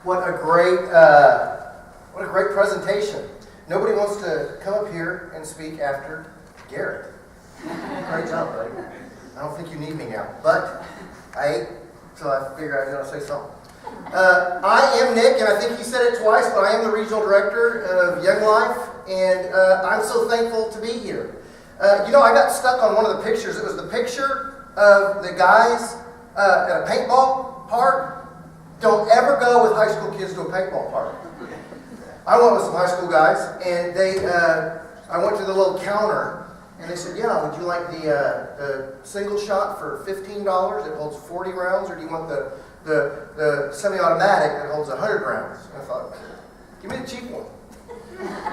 What a great presentation. Nobody wants to come up here and speak after Garrett. Great job, buddy. I don't think you need me now, but I ate, so I figured I was going to say something. I am Nick, and I think he said it twice, but I am the regional director of Young Life, and I'm so thankful to be here. I got stuck on one of the pictures. It was the picture of the guys at a paintball park. Don't ever go with high school kids to a paintball park. I went with some high school guys, and I went to the little counter, and they said, "Yeah, would you like the single shot for $15? It holds 40 rounds, or do you want the semi-automatic that holds 100 rounds?" And I thought, "Give me the cheap one."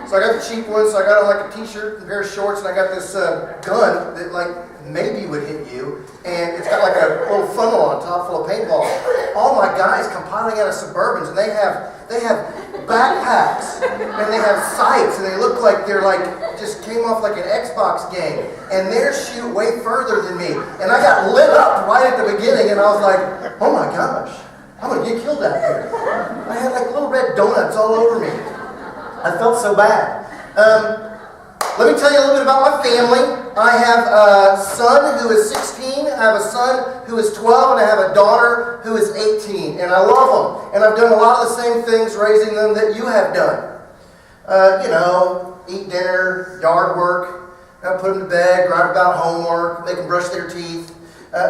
So I got the cheap one, so I got on like a t-shirt and a pair of shorts, and I got this gun that like maybe would hit you, and it's got like a little funnel on top full of paintballs. All my guys come piling out of Suburbans, and they have backpacks, and they have sights, and they look like they're like just came off like an Xbox game, and they're shoot way further than me. And I got lit up right at the beginning, and I was like, "Oh my gosh, I'm gonna get killed out here." I had like little red donuts all over me. I felt so bad. Let me tell you a little bit about my family. I have a son who is 16, I have a son who is 12, and I have a daughter who is 18. And I love them. And I've done a lot of the same things raising them that you have done. Eat dinner, yard work, put them to bed, grind about homework, make them brush their teeth,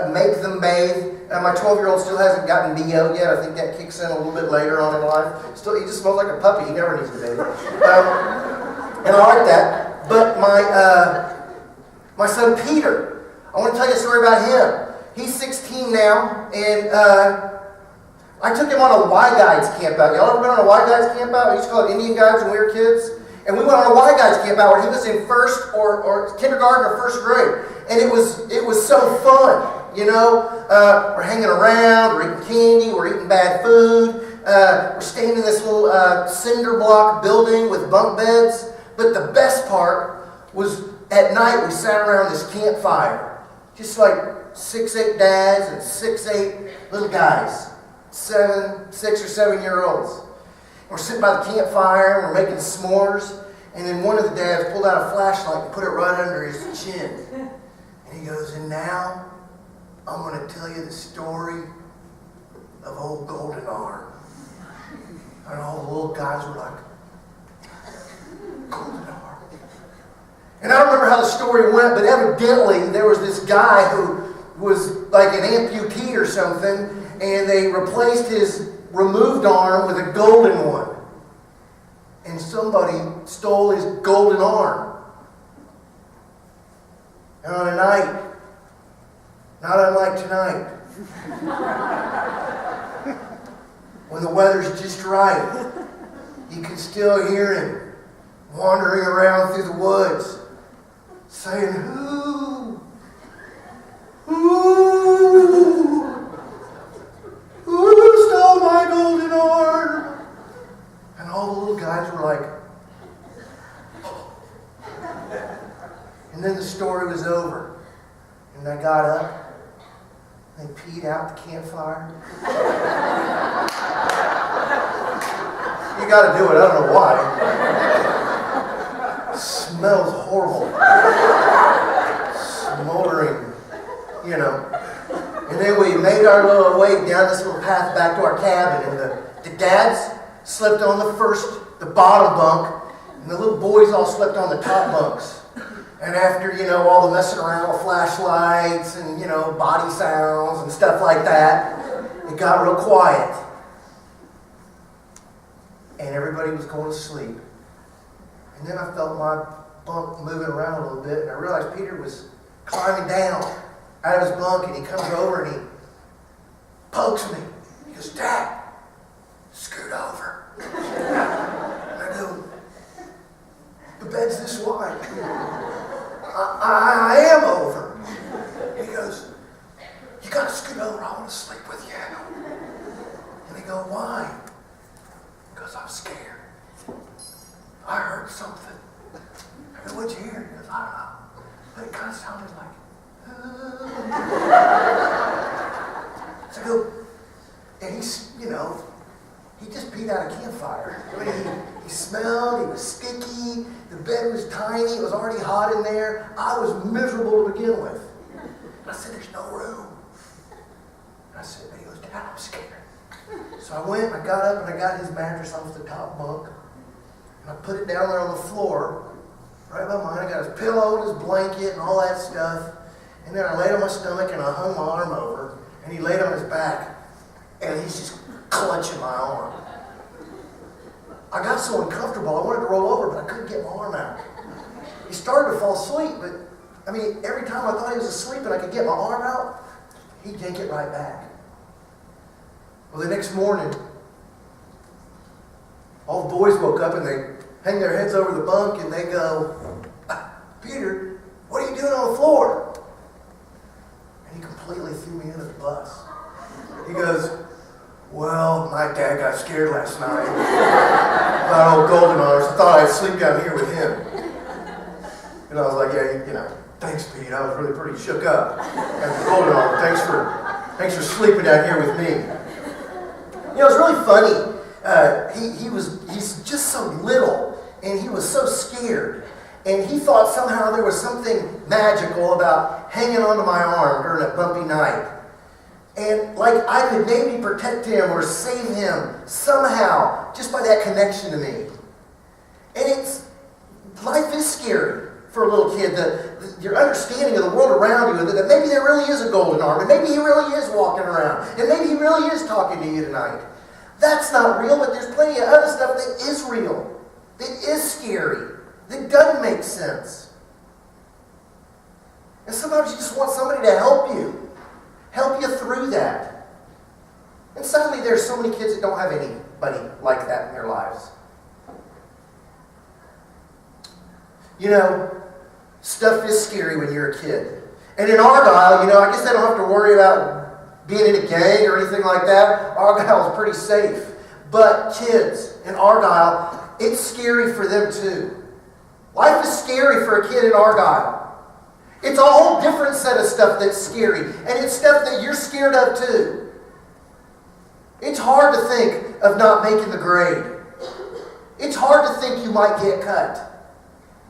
make them bathe. My 12-year-old still hasn't gotten BO yet. I think that kicks in a little bit later on in life. Still, he just smells like a puppy. He never needs to bathe. And I like that. But my son Peter, I want to tell you a story about him. He's 16 now, and I took him on a Y Guides camp out. Y'all ever been on a Y Guides camp out? We used to call it Indian Guides when we were kids. And we went on a Y Guides camp out where he was in first or kindergarten or first grade. And it was so fun. We're hanging around, we're eating candy, we're eating bad food. We're staying in this little cinder block building with bunk beds. But the best part was at night we sat around this campfire. Just like 6'8" dads and 6'8" little guys. 6 or 7 year olds. We're sitting by the campfire and we're making s'mores. And then one of the dads pulled out a flashlight and put it right under his chin. And he goes, "And now I'm going to tell you the story of old Golden Arm." And all the little guys were like, "Golden Arm." And I don't remember how the story went, but evidently there was this guy who was like an amputee or something, and they replaced his removed arm with a golden one. And somebody stole his golden arm. And on a night, not unlike tonight, when the weather's just right, you can still hear him wandering around through the woods, saying, "Who? Who stole my golden arm?" And all the little guys were like, and then the story was over. And I got up, and they peed out the campfire. You got to do it, I don't know why. It smells horrible. Smoldering, And then we made our little way down this little path back to our cabin, and the dads slept on the bottom bunk, and the little boys all slept on the top bunks. And after, all the messing around with flashlights and, body sounds and stuff like that, it got real quiet. And everybody was going to sleep. And then I felt my bunk moving around a little bit, and I realized Peter was climbing down out of his bunk, and he comes over and he pokes me. He goes, "Dad, scoot over." And I go, "The bed's this wide." I am over. He goes, "You gotta scoot over, I want to sleep with you." And I go, "Why?" Because I'm scared. I heard something. I go, "What'd you hear?" He goes, "I don't know. But it kind of sounded like..." So I go, and he just tiny. It was already hot in there. I was miserable to begin with. I said, there's no room. I said, he goes, Dad, I'm scared. So I went, I got up, and I got his mattress off the top bunk. And I put it down there on the floor, right by mine. I got his pillow and his blanket and all that stuff. And then I laid on my stomach, and I hung my arm over. And he laid on his back, and he's just clutching my arm. I got so uncomfortable, I wanted to roll over, but I couldn't get my arm out. He started to fall asleep, but every time I thought he was asleep and I could get my arm out, he'd yank it right back. Well, the next morning, all the boys woke up and they hang their heads over the bunk and they go, Peter, what are you doing on the floor? And he completely threw me under the bus. He goes, well, my dad got scared last night about old Golden Arms. I thought I'd sleep down here with him. And I was like, yeah, thanks, Pete. I was really pretty shook up. After Golden Arms, thanks for sleeping down here with me. It was really funny. He's just so little, and he was so scared. And he thought somehow there was something magical about hanging onto my arm during a bumpy night. And like I could maybe protect him or save him somehow just by that connection to me. And life is scary for a little kid. Your understanding of the world around you, that maybe there really is a golden arm, and maybe he really is walking around, and maybe he really is talking to you tonight. That's not real, but there's plenty of other stuff that is real, that is scary, that doesn't make sense. And sometimes you just want somebody to help you through that. And sadly, there's so many kids that don't have anybody like that in their lives. Stuff is scary when you're a kid. And in Argyle, I guess they don't have to worry about being in a gang or anything like that. Argyle is pretty safe. But kids in Argyle, it's scary for them too. Life is scary for a kid in Argyle. It's a whole different set of stuff that's scary. And it's stuff that you're scared of too. It's hard to think of not making the grade. It's hard to think you might get cut.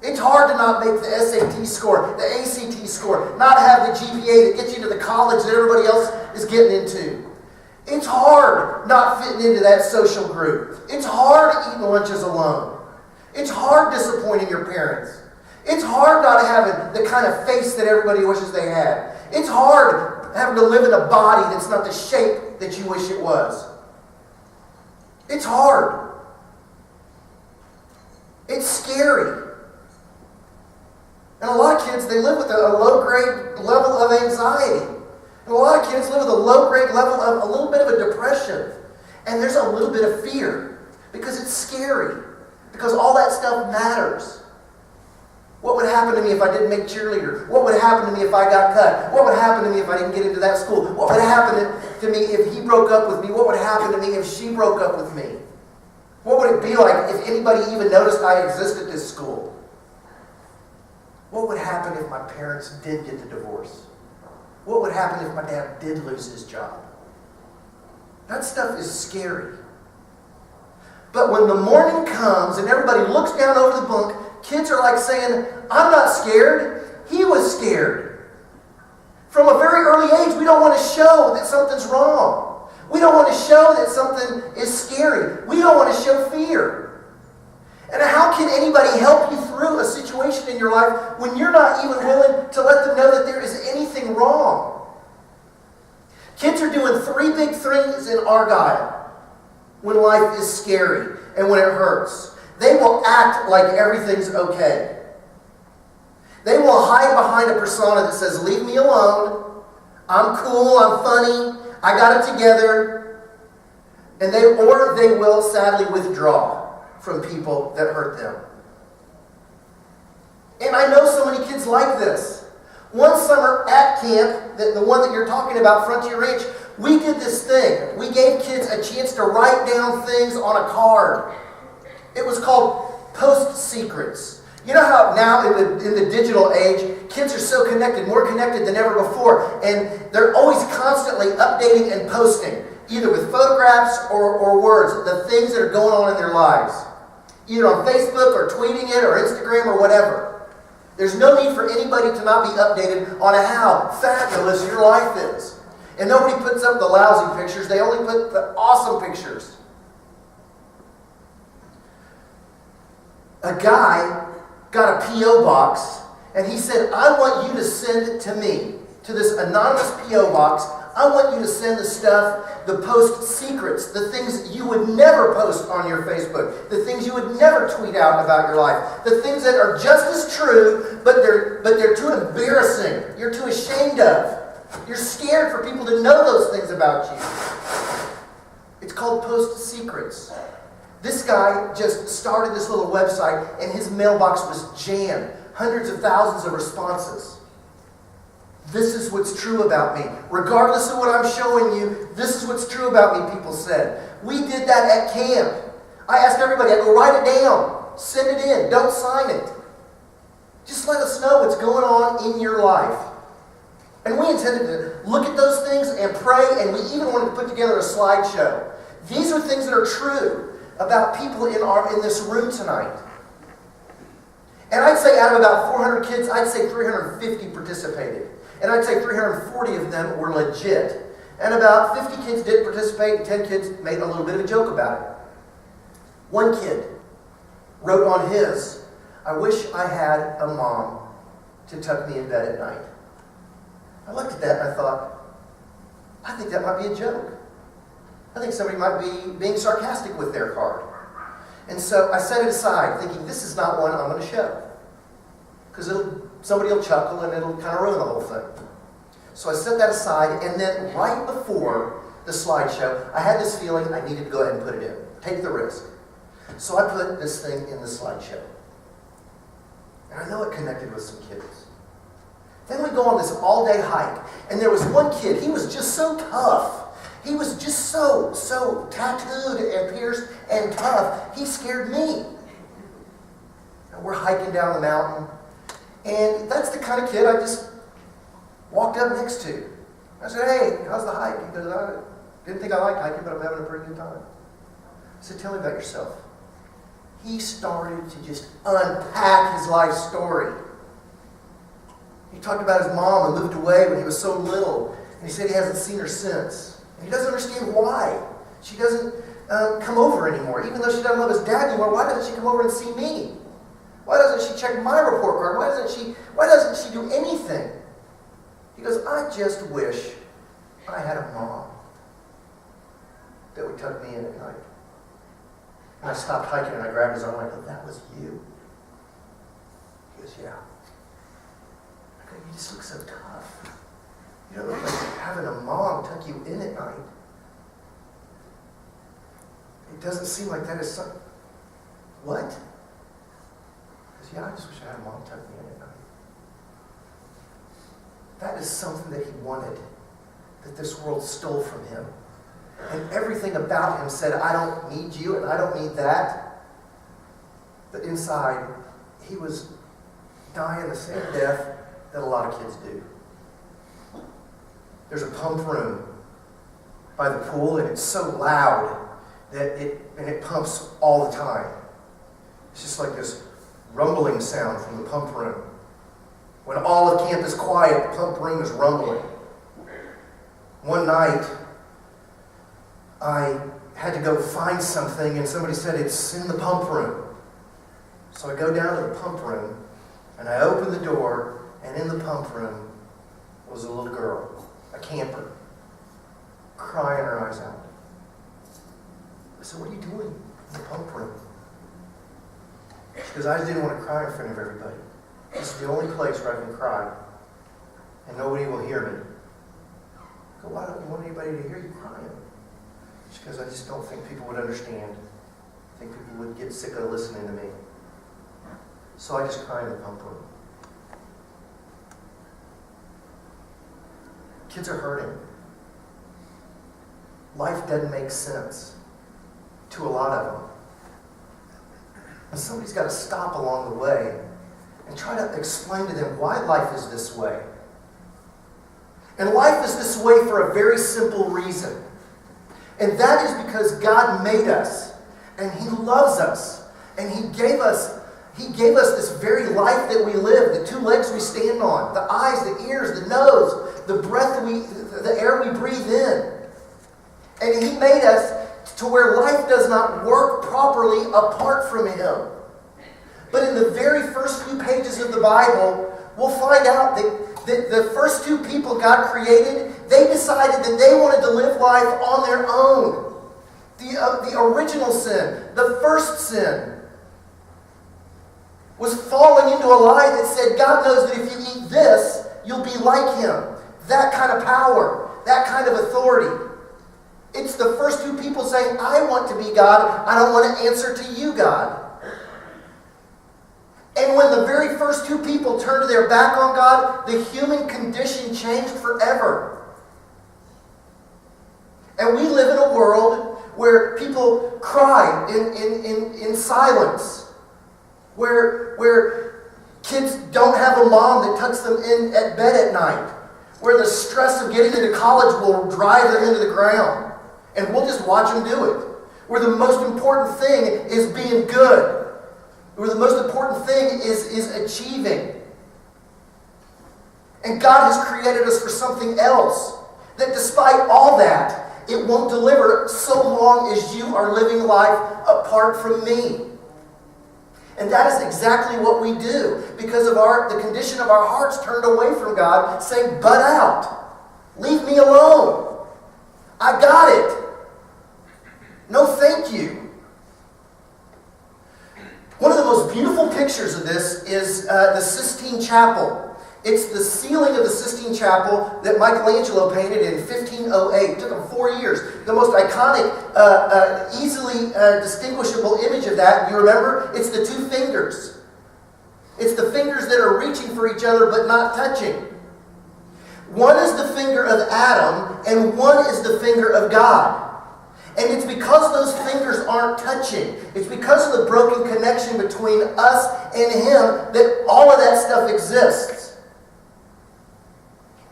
It's hard to not make the SAT score, the ACT score, not have the GPA that gets you to the college that everybody else is getting into. It's hard not fitting into that social group. It's hard eating lunches alone. It's hard disappointing your parents. It's hard not having the kind of face that everybody wishes they had. It's hard having to live in a body that's not the shape that you wish it was. It's hard. It's scary. And a lot of kids, they live with a low-grade level of anxiety. And a lot of kids live with a low-grade level of a little bit of a depression. And there's a little bit of fear because it's scary. Because all that stuff matters. What would happen to me if I didn't make cheerleader? What would happen to me if I got cut? What would happen to me if I didn't get into that school? What would happen to me if he broke up with me? What would happen to me if she broke up with me? What would it be like if anybody even noticed I exist at this school? What would happen if my parents did get the divorce? What would happen if my dad did lose his job? That stuff is scary. But when the morning comes and everybody looks down over the bunk, kids are like saying, I'm not scared. He was scared. From a very early age, we don't want to show that something's wrong. We don't want to show that something is scary. We don't want to show fear. And how can anybody help you through a situation in your life when you're not even willing to let them know that there is anything wrong? Kids are doing 3 big things in Argyle when life is scary and when it hurts. They will act like everything's okay. They will hide behind a persona that says, leave me alone, I'm cool, I'm funny, I got it together. And they will sadly withdraw from people that hurt them. And I know so many kids like this. One summer at camp, the one that you're talking about, Frontier Ranch, we did this thing. We gave kids a chance to write down things on a card. It was called Post Secrets. You know how now in the digital age, kids are so connected, more connected than ever before, and they're always constantly updating and posting, either with photographs or words, the things that are going on in their lives. either on Facebook or tweeting it or Instagram or whatever. There's no need for anybody to not be updated on how fabulous your life is. And nobody puts up the lousy pictures. They only put the awesome pictures. A guy got a P.O. box, and he said, I want you to send it to me, to this anonymous P.O. box. I want you to send the stuff, the post secrets, the things you would never post on your Facebook, the things you would never tweet out about your life, the things that are just as true, but they're too embarrassing. You're too ashamed of. You're scared for people to know those things about you. It's called post secrets. This guy just started this little website, and his mailbox was jammed. Hundreds of thousands of responses. This is what's true about me. Regardless of what I'm showing you, this is what's true about me, people said. We did that at camp. I asked everybody, I go, write it down. Send it in. Don't sign it. Just let us know what's going on in your life. And we intended to look at those things and pray, and we even wanted to put together a slideshow. These are things that are true about people in this room tonight. And I'd say out of about 400 kids, I'd say 350 participated. And I'd say 340 of them were legit. And about 50 kids didn't participate, and 10 kids made a little bit of a joke about it. One kid wrote on his, I wish I had a mom to tuck me in bed at night. I looked at that and I thought, I think that might be a joke. I think somebody might be being sarcastic with their card. And so I set it aside, thinking this is not one I'm going to show. Because somebody will chuckle and it'll kind of ruin the whole thing. So I set that aside, and then right before the slideshow, I had this feeling I needed to go ahead and put it in. Take the risk. So I put this thing in the slideshow. And I know it connected with some kids. Then we go on this all-day hike, and there was one kid, he was just so tough. He was just so tattooed and pierced and tough. He scared me. And we're hiking down the mountain. And that's the kind of kid I just walked up next to. I said, hey, how's the hike? He goes, I didn't think I liked hiking, but I'm having a pretty good time. I said, tell me about yourself. He started to just unpack his life story. He talked about his mom who moved away when he was so little. And he said he hasn't seen her since. And he doesn't understand why. She doesn't come over anymore. Even though she doesn't love his dad anymore, why doesn't she come over and see me? Why doesn't she check my report card? Why doesn't she do anything? He goes, I just wish I had a mom that would tuck me in at night. And I stopped hiking and I grabbed his arm and I go, that was you? He goes, yeah. I go, you just look so tough. You don't look like having a mom tuck you in at night. It doesn't seem like that is something. What? He goes, yeah, I just wish I had a mom tuck me in at night. That is something that he wanted, that this world stole from him. And everything about him said, I don't need you and I don't need that. But inside, he was dying the same death that a lot of kids do. There's a pump room by the pool, and it's so loud that it pumps all the time. It's just like this rumbling sound from the pump room. When all of camp is quiet, the pump room is rumbling. One night, I had to go find something, and somebody said it's in the pump room. So I go down to the pump room, and I open the door, and in the pump room was a little girl, a camper, crying her eyes out. I said, what are you doing in the pump room? She goes, I just didn't want to cry in front of everybody. This is the only place where I can cry, and nobody will hear me. I go, why don't you want anybody to hear you crying? She goes, I just don't think people would understand. I think people would get sick of listening to me. So I just cry in the pump room. Kids are hurting. Life doesn't make sense to a lot of them. And somebody's got to stop along the way and try to explain to them why life is this way. And life is this way for a very simple reason. And that is because God made us. And He loves us. And He gave us this very life that we live, the 2 legs we stand on, the eyes, the ears, the nose, the breath the air we breathe in. And He made us to where life does not work properly apart from Him. But in the very first few pages of the Bible, we'll find out that the first 2 people God created, they decided that they wanted to live life on their own. The original sin, the first sin, was falling into a lie that said God knows that if you eat this, you'll be like Him. That kind of power, that kind of authority. It's the first 2 people saying, I want to be God, I don't want to answer to you, God. And when the very first 2 people turned their back on God, the human condition changed forever. And we live in a world where people cry in silence. Where kids don't have a mom that tucks them in at bed at night. Where the stress of getting into college will drive them into the ground. And we'll just watch them do it. Where the most important thing is being good. Where the most important thing is achieving. And God has created us for something else. That despite all that, it won't deliver so long as you are living life apart from me. And that is exactly what we do because of the condition of our hearts turned away from God, saying, "Butt out. Leave me alone. I got it. No, thank you." One of the most beautiful pictures of this is the Sistine Chapel. It's the ceiling of the Sistine Chapel that Michelangelo painted in 1508. It took him 4 years. The most iconic, easily distinguishable image of that, you remember? It's the 2 fingers. It's the fingers that are reaching for each other but not touching. One is the finger of Adam, and one is the finger of God. And it's because those fingers aren't touching, it's because of the broken connection between us and Him that all of that stuff exists.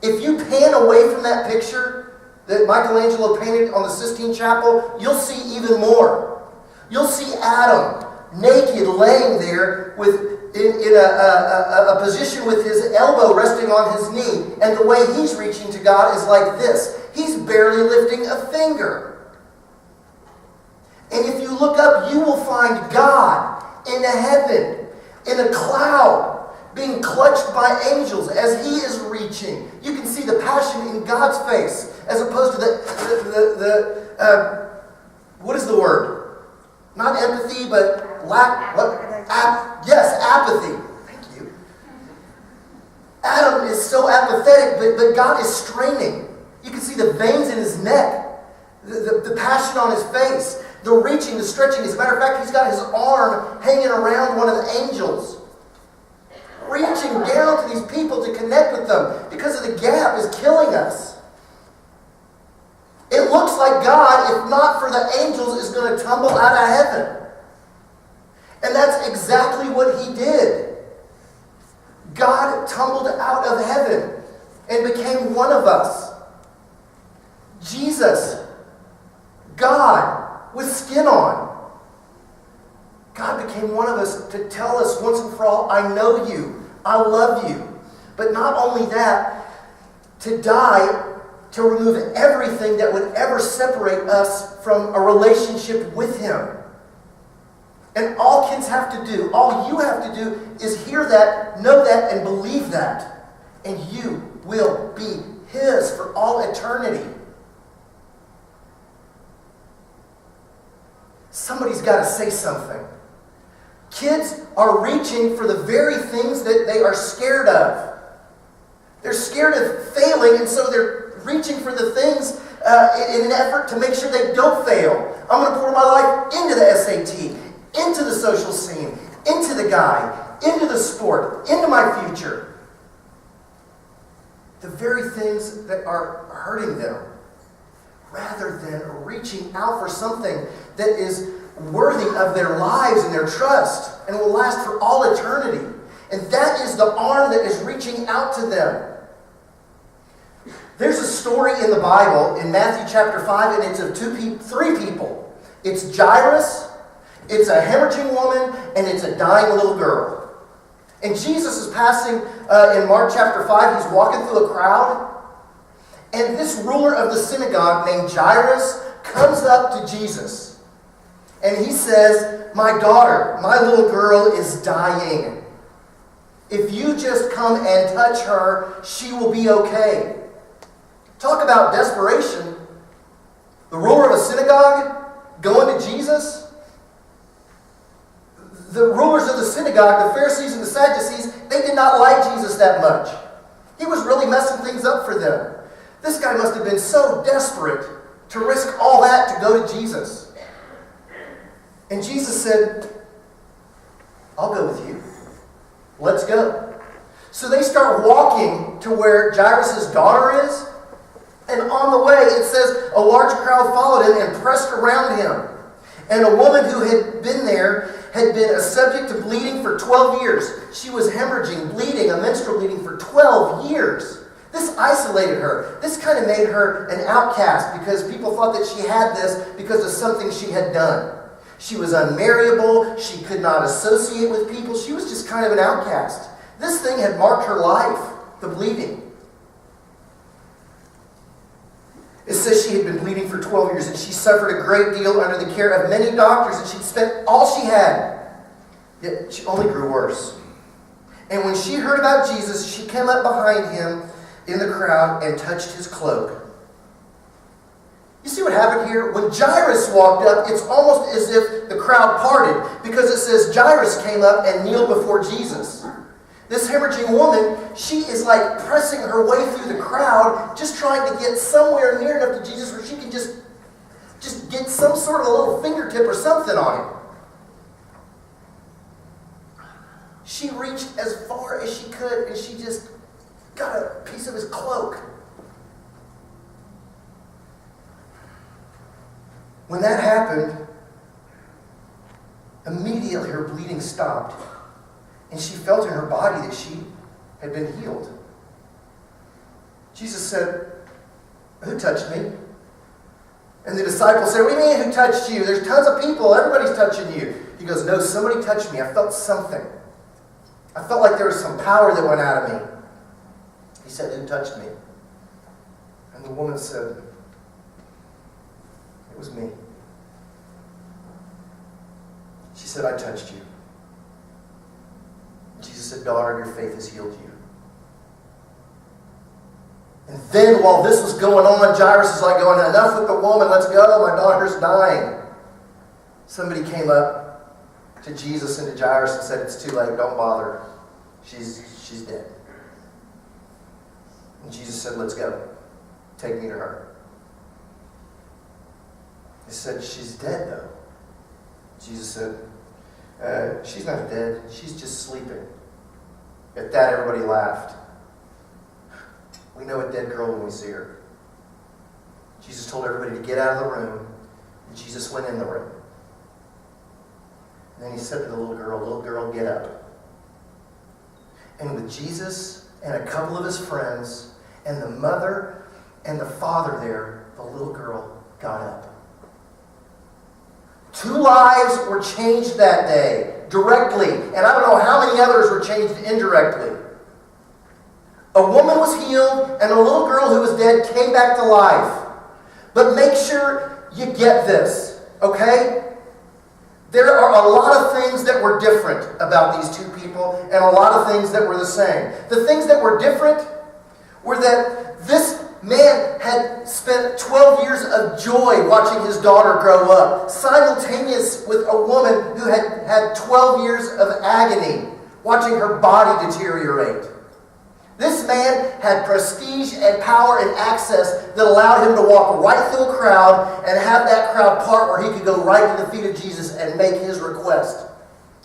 If you pan away from that picture that Michelangelo painted on the Sistine Chapel, you'll see even more. You'll see Adam naked laying there in a position with his elbow resting on his knee. And the way he's reaching to God is like this. He's barely lifting a finger. And if you look up, you will find God in heaven, in a cloud, being clutched by angels as He is reaching. You can see the passion in God's face as opposed to the what is the word? Not empathy, but apathy. Thank you. Adam is so apathetic, but God is straining. You can see the veins in his neck, the passion on his face, the reaching, the stretching. As a matter of fact, he's got his arm hanging around one of the angels, reaching down to these people to connect with them because of the gap is killing us. It looks like God, if not for the angels, is going to tumble out of heaven. And that's exactly what He did. God tumbled out of heaven and became one of us. Jesus, God with skin on. God became one of us to tell us once and for all, I know you, I love you. But not only that, to die to remove everything that would ever separate us from a relationship with Him. And all kids have to do, all you have to do is hear that, know that, and believe that. And you will be His for all eternity. Somebody's got to say something. Kids are reaching for the very things that they are scared of. They're scared of failing, and so they're reaching for the things in an effort to make sure they don't fail. I'm going to pour my life into the SAT, into the social scene, into the guy, into the sport, into my future. The very things that are hurting them, rather than reaching out for something that is worthy of their lives and their trust and will last for all eternity. And that is the arm that is reaching out to them. There's a story in the Bible in Matthew chapter 5, and it's of three people. It's Jairus, It's a hemorrhaging woman, and it's a dying little girl. And Jesus is passing in Mark chapter 5. He's walking through a crowd. And this ruler of the synagogue named Jairus comes up to Jesus. And he says, my daughter, my little girl is dying. If you just come and touch her, she will be okay. Talk about desperation. The ruler of a synagogue going to Jesus. The rulers of the synagogue, the Pharisees and the Sadducees, they did not like Jesus that much. He was really messing things up for them. This guy must have been so desperate to risk all that to go to Jesus. And Jesus said, I'll go with you. Let's go. So they start walking to where Jairus' daughter is. And on the way, it says, a large crowd followed him and pressed around him. And a woman who had been there had been a subject to bleeding for 12 years. She was hemorrhaging, bleeding, a menstrual bleeding for 12 years. This isolated her. This kind of made her an outcast because people thought that she had this because of something she had done. She was unmarriable. She could not associate with people. She was just kind of an outcast. This thing had marked her life, the bleeding. It says she had been bleeding for 12 years, and she suffered a great deal under the care of many doctors, and she'd spent all she had. Yet she only grew worse. And when she heard about Jesus, she came up behind him in the crowd and touched his cloak. You see what happened here? When Jairus walked up, it's almost as if the crowd parted, because it says Jairus came up and kneeled before Jesus. This hemorrhaging woman, she is like pressing her way through the crowd, just trying to get somewhere near enough to Jesus where she can just get some sort of a little fingertip or something on him. She reached as far as she could, and she just got a piece of his cloak. When that happened, immediately her bleeding stopped, and she felt in her body that she had been healed. Jesus said, who touched me? And the disciples said, what do you mean who touched you? There's tons of people. Everybody's touching you. He goes, no, somebody touched me. I felt something. I felt like there was some power that went out of me. He said, who touched me? And the woman said, it was me. She said, I touched you. Jesus said, daughter, your faith has healed you. And then while this was going on, Jairus is like going, enough with the woman, let's go, my daughter's dying. Somebody came up to Jesus and to Jairus and said, it's too late, don't bother. She's dead. And Jesus said, let's go. Take me to her. He said, she's dead though. Jesus said, she's not dead, she's just sleeping. At that, everybody laughed. We know a dead girl when we see her. Jesus told everybody to get out of the room, and Jesus went in the room. And then he said to the little girl, get up. And with Jesus and a couple of his friends, and the mother and the father there, the little girl got up. 2 lives were changed that day, directly. And I don't know how many others were changed indirectly. A woman was healed, and a little girl who was dead came back to life. But make sure you get this, okay? There are a lot of things that were different about these 2 people, and a lot of things that were the same. The things that were different were that this man had spent 12 years of joy watching his daughter grow up, simultaneous with a woman who had had 12 years of agony, watching her body deteriorate. This man had prestige and power and access that allowed him to walk right through a crowd and have that crowd part where he could go right to the feet of Jesus and make his request.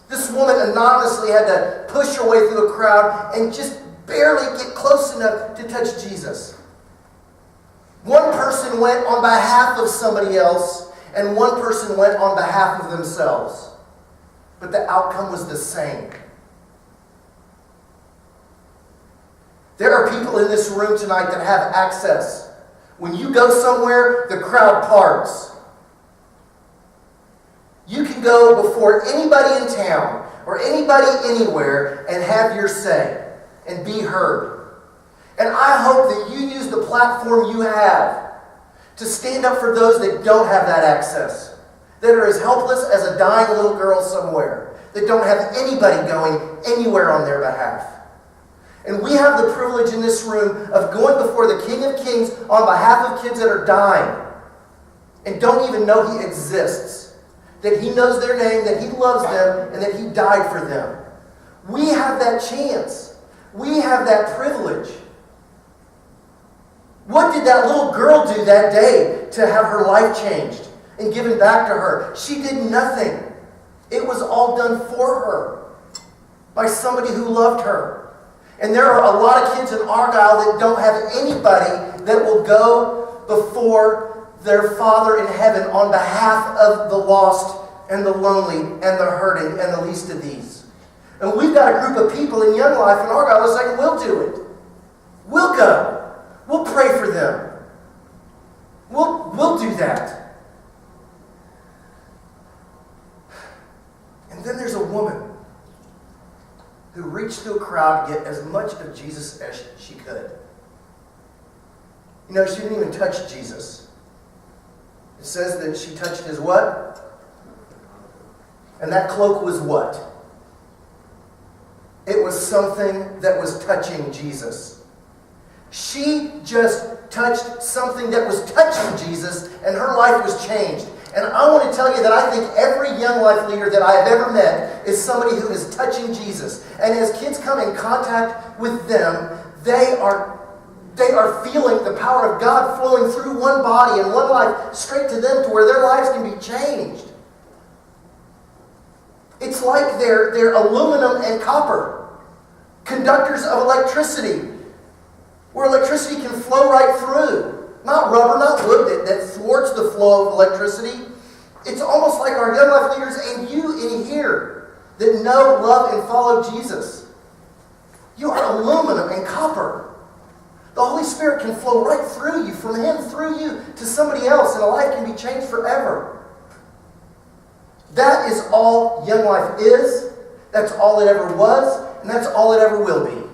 This woman anonymously had to push her way through a crowd and just barely get close enough to touch Jesus. One person went on behalf of somebody else, and one person went on behalf of themselves. But the outcome was the same. There are people in this room tonight that have access. When you go somewhere, the crowd parts. You can go before anybody in town or anybody anywhere and have your say and be heard. And I hope that you use the platform you have to stand up for those that don't have that access, that are as helpless as a dying little girl somewhere, that don't have anybody going anywhere on their behalf. And we have the privilege in this room of going before the King of Kings on behalf of kids that are dying and don't even know He exists, that He knows their name, that He loves them, and that He died for them. We have that chance. We have that privilege. What did that little girl do that day to have her life changed and given back to her? She did nothing. It was all done for her by somebody who loved her. And there are a lot of kids in Argyle that don't have anybody that will go before their Father in heaven on behalf of the lost and the lonely and the hurting and the least of these. And we've got a group of people in Young Life in Argyle that's saying, we'll do it. We'll go. We'll pray for them. We'll do that. And then there's a woman who reached through a crowd to get as much of Jesus as she could. You know, she didn't even touch Jesus. It says that she touched his what? And that cloak was what? It was something that was touching Jesus. She just touched something that was touching Jesus, and her life was changed. And I want to tell you that I think every Young Life leader that I have ever met is somebody who is touching Jesus. And as kids come in contact with them, they are feeling the power of God flowing through one body and one life straight to them to where their lives can be changed. It's like they're aluminum and copper, conductors of electricity, where electricity can flow right through. Not rubber, not wood that thwarts the flow of electricity. It's almost like our Young Life leaders and you in here that know, love, and follow Jesus. You are aluminum and copper. The Holy Spirit can flow right through you, from Him through you to somebody else, and a life can be changed forever. That is all Young Life is. That's all it ever was, and that's all it ever will be.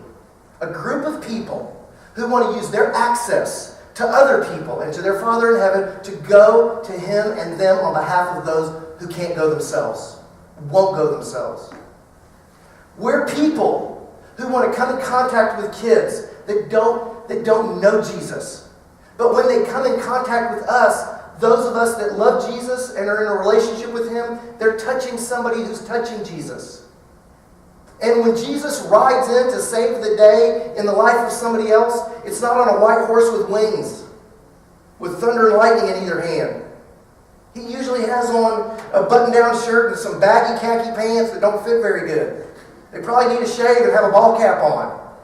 A group of people who want to use their access to other people and to their Father in heaven to go to Him and them on behalf of those who can't go themselves, won't go themselves. We're people who want to come in contact with kids that don't know Jesus. But when they come in contact with us, those of us that love Jesus and are in a relationship with Him, they're touching somebody who's touching Jesus. And when Jesus rides in to save the day in the life of somebody else, it's not on a white horse with wings, with thunder and lightning in either hand. He usually has on a button-down shirt and some baggy khaki pants that don't fit very good. They probably need a shave and have a ball cap on.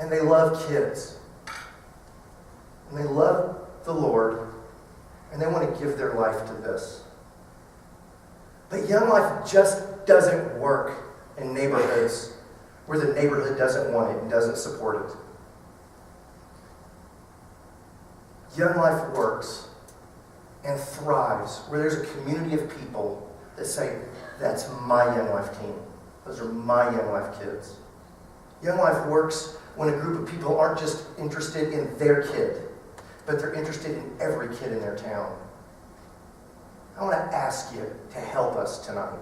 And they love kids. And they love the Lord. And they want to give their life to this. But Young Life just doesn't work in neighborhoods where the neighborhood doesn't want it and doesn't support it. Young Life works and thrives where there's a community of people that say, that's my Young Life team. Those are my Young Life kids. Young Life works when a group of people aren't just interested in their kid, but they're interested in every kid in their town. I want to ask you to help us tonight.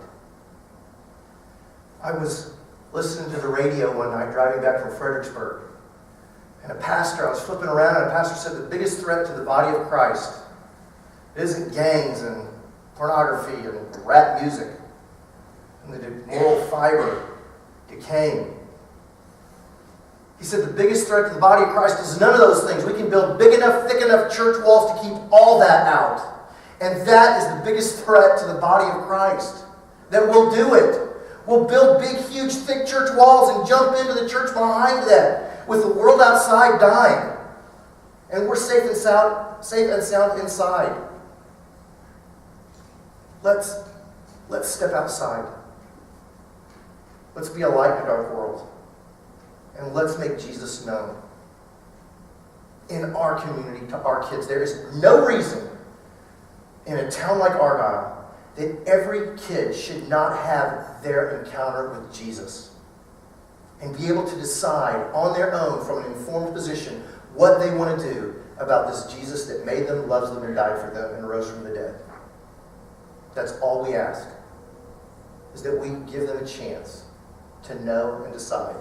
I was listening to the radio one night driving back from Fredericksburg. And I was flipping around, and a pastor said the biggest threat to the body of Christ isn't gangs and pornography and rap music and the moral fiber decaying. He said the biggest threat to the body of Christ is none of those things. We can build big enough, thick enough church walls to keep all that out. And that is the biggest threat to the body of Christ. That we'll do it. We'll build big, huge, thick church walls and jump into the church behind that with the world outside dying. And we're safe and sound inside. Let's step outside. Let's be a light in a dark world. And let's make Jesus known in our community to our kids. There is no reason in a town like Argyle that every kid should not have their encounter with Jesus and be able to decide on their own from an informed position what they want to do about this Jesus that made them, loves them, and died for them, and rose from the dead. That's all we ask, is that we give them a chance to know and decide